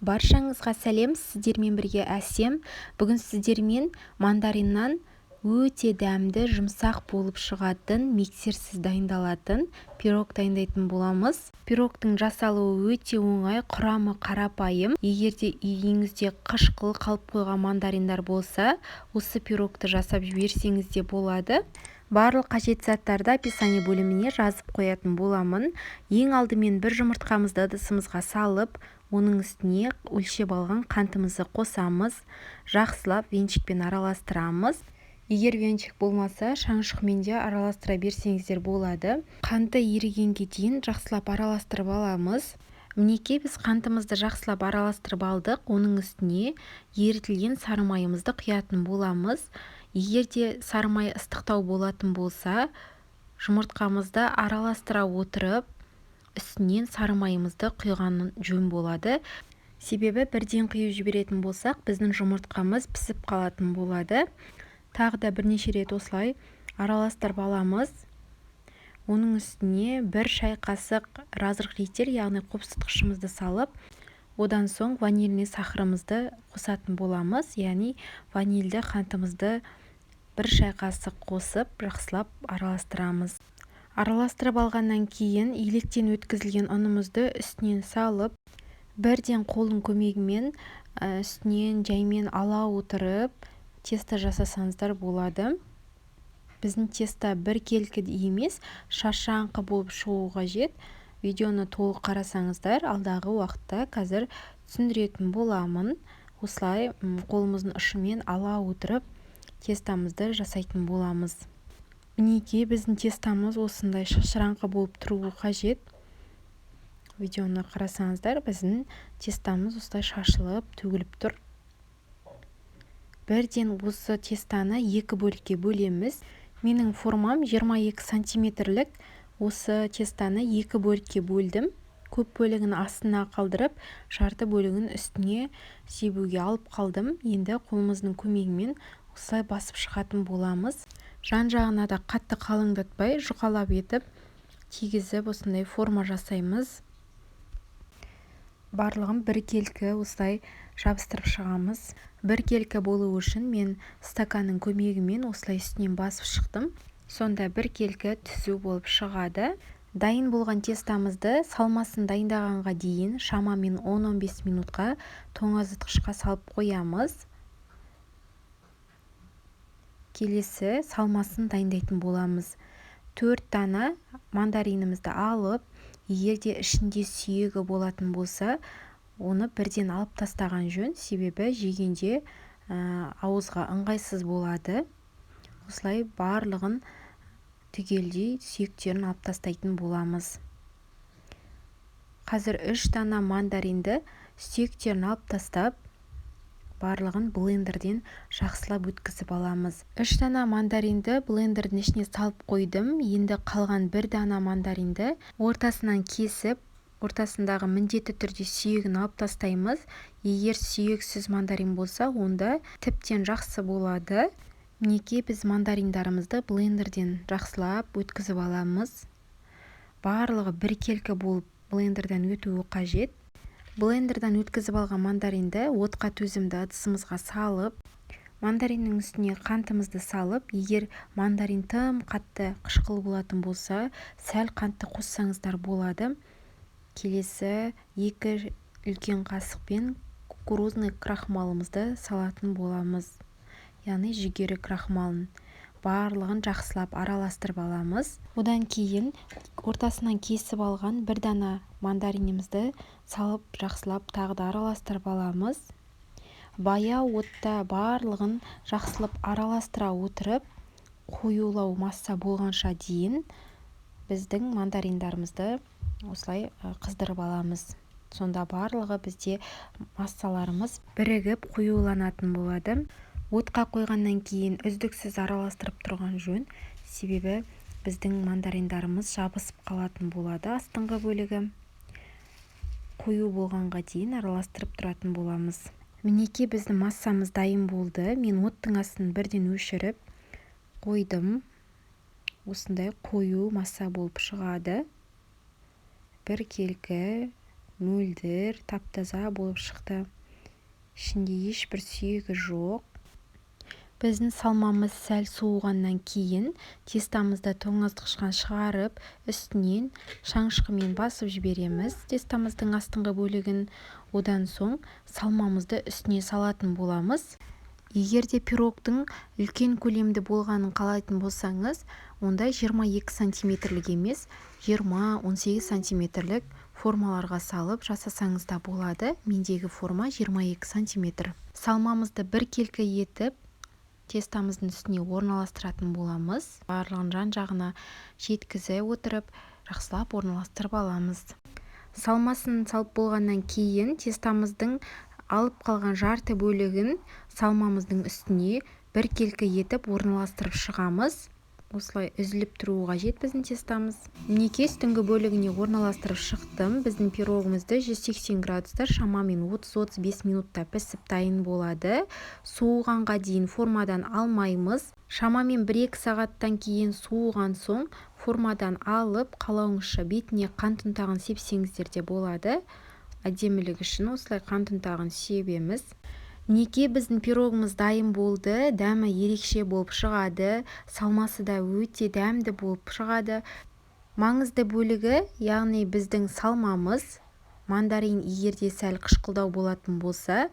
Баршаңызға сәлем, сіздермен бірге Әсем. Бүгін сіздермен мандариннан өте дәмді, жұмсақ болып шығатын, миксерсіз дайындалатын пирог дайындайтын боламыз. Пирогтың жасалуы өте оңай, құрамы қарапайым. Егерде үйіңізде қышқыл қалып қойған мандариндар болса, осы пирогты жасап жіберсеңіз де болады. Барлық қажет заттарды описание бөліміне жазып қоятын боламын. Ең алдымен бір жұмыртқамызды ыдысымызға салып, оның үстіне өлшеп алған қантымызды қосамыз, жақсылап венчикпен араластырамыз. Егер венчик болмаса, шаншқымен де араластыра берсеңіздер болады. Қанты ерігенге дейін жақсылап араластырып аламыз. Мінекей біз қантымызды жақсылап араластырып алдық. Оның үстіне ерітілген сары майымызды құятын боламыз. Егер де сары май ыстықтау болатын болса, жұмыртқамызды араластыра отырып, үстінен сары майымызды құйған жөн болады. Себебі бірден құйып жіберетін болсақ, біздің жұмыртқамыз пісіп қалатын болады. Тағы да бірнеше рет осылай араластырып аламыз. Оның үстіне бір шай қасық разрыхлитель, яғни қопсытқышымызды салып, одан соң ванильный сахарымызды қосатын боламыз. Яғни ванильді қантымызды бір шай қасық қосып, жақсылап араластырамыз. Араластырып алғаннан кейін електен өткізілген ұнымызды үстінен салып, бірден қолдың көмегімен үстінен жаймен ала отырып, тесто жасасаңыздар болады. Біздің тесто біркелкі емес, шашаңқы болып шығуы қажет. Видеоны толық қарасаңыздар, алдағы уақытта қазір түсіндіретін боламын. Осылай қолымыздың ұшымен ала отырып, тестамызды жасайтын боламыз. Мінекей біздің тестамыз осындай шашыраңқы болып тұруы қажет. Видеоны қарасаңыздар, біздің тестамыз осылай шашылып, төгіліп тұр. Бірден осы тестаны екі бөлікке бөлеміз. Менің формам 22 сантиметрлік. Осы тестаны екі бөлікке бөлдім. Көп бөлігін астына қалдырып, жарты бөлігін үстіне себуге алып қалдым. Енді қолымыздың көмегімен осылай басып шығатын боламыз. Жан-жағына да қатты қалыңдатпай, жұқалап етіп, тигізіп осындай форма жасаймыз. Барлығын біркелкі осылай жабыстырып шығамыз. Біркелкі болу үшін мен стаканның көмегімен осылай үстінен басып шықтым. Сонда біркелкі түзу болып шығады. Дайын болған тестамызды салмасын дайындағанға дейін шамамен 10-15 минутқа тоңазытқышқа салып қоямыз. Келесі салмасын дайындайтын боламыз. 4 дана мандаринімізді алып, егерде ішінде сүйегі болатын болса, оны бірден алып тастаған жөн, себебі жегенде ауызға ыңғайсыз болады. Осылай барлығын түгелдей сүйектерін алып тастайтын боламыз. Қазір 3 дана мандаринді сүйектерін алып тастап, барлығын блендерден жақсылап өткізіп аламыз. 3 дана мандаринді блендердің ішіне салып қойдым. Енді қалған 1 дана мандаринді ортасынан кесіп, ортасындағы міндетті түрде сүйегін алып тастаймыз. Егер сүйексіз мандарин болса, онда тіптен жақсы болады. Мінекей біз мандариндарымызды блендерден жақсылап өткізіп аламыз. Барлығы біркелкі болып блендерден өтуі қажет. Блендерден өткізіп алған мандаринді отқа төзімді ыдысымызға салып, мандариннің үстіне қантымызды салып, егер мандарин тым қатты қышқыл болатын болса, сәл қантты қоссаңыздар болады. Келесі 2 үлкен қасықпен кукурузный крахмалымызды салатын боламыз. Яғни жүгері крахмалын. Барлығын жақсылап араластырып аламыз. Одан кейін ортасынан кесіп алған 1 дана мандаринімізді салып, жақсылап тағы да араластырып аламыз. Баяу отта барлығын жақсылап араластыра отырып, қоюлау масса болғанша дейін біздің мандариндарымызды осылай қыздырып аламыз. Сонда барлығы бізде массаларымыз бірігіп қоюланатын болады. Отқа қойғаннан кейін үздіксіз араластырып тұрған жөн, себебі біздің мандариндарымыз жабысып қалатын болады. Астыңғы бөлігі қою болғанға дейін араластырып тұратын боламыз. Мінекей біздің массамыз дайын болды. Мен оттың астын бірден өшіріп қойдым. Осындай қою масса болып шығады. Біркелкі мөлдір тап-таза болып шықты. Ішінде ешбір сүйегі жоқ. Біздің салмамыз сәл суығаннан кейін тестамызды тоңазытқыштан шығарып, үстінен шанышқымен басып жібереміз тестамыздың астыңғы бөлігін. Одан соң салмамызды үстіне салатын боламыз. Егер де пирогтың үлкен көлемді болғанын қалайтын болсаңыз, онда 22 сантиметрлік емес, 20-18 сантиметрлік формаларға салып жасасаңыз да болады. Мендегі форма 22 сантиметр. Салмамызды біркелкі етіп тестамыздың үстіне орналастыратын боламыз. Барлығын жан-жағына жеткізе отырып, жақсылап орналастырып аламыз. Салмасын салып болғаннан кейін тестамыздың алып қалған жарты бөлігін салмамыздың үстіне біркелкі етіп орналастырып шығамыз. Осылай үзіліп тұруы қажет біздің тестамыз. Мінекей үстіңгі бөлігіне орналастырып шықтым. Біздің пирогымызды 180 градуста шамамен 30-35 минутта пісіп дайын болады. Суығанға дейін формадан алмаймыз. Шамамен 1-2 сағаттан кейін суыған соң формадан алып, қалауыңызша бетіне қант ұнтағын сепсеңіздер де болады. Әдемілік үшін осылай қант ұнтағын себеміз. Мінекей біздің пирогымыз дайын болды. Дәмі ерекше болып шығады. Салмасы да өте дәмді болып шығады. Маңызды бөлігі, яғни біздің салмамыз, мандарин егерде сәл қышқылдау болатын болса,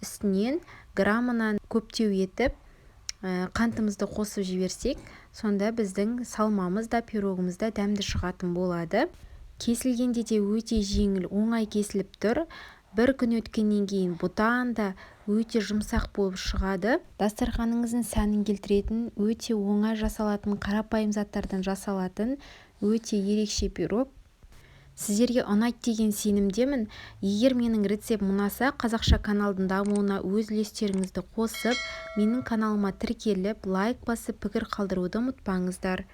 үстінен граммынан көптеу етіп қантымызды қосып жіберсек, сонда біздің салмамыз да пирогымыз да дәмді шығатын болады. Кесілгенде де өте жеңіл, оңай кесіліп тұр. Бір күн өткеннен кейін бұдан да өте жұмсақ болып шығады. Дастарханыңыздың сәнін келтіретін, өте оңай жасалатын, қарапайым заттардан жасалатын өте ерекше пирог. Сіздерге ұнайды деген сенімдемін. Егер менің рецептім ұнаса, қазақша каналдың дамуына өз үлестеріңізді қосып, менің каналыма тіркеліп, лайк басып, пікір қалдыруды ұмытпаңыздар.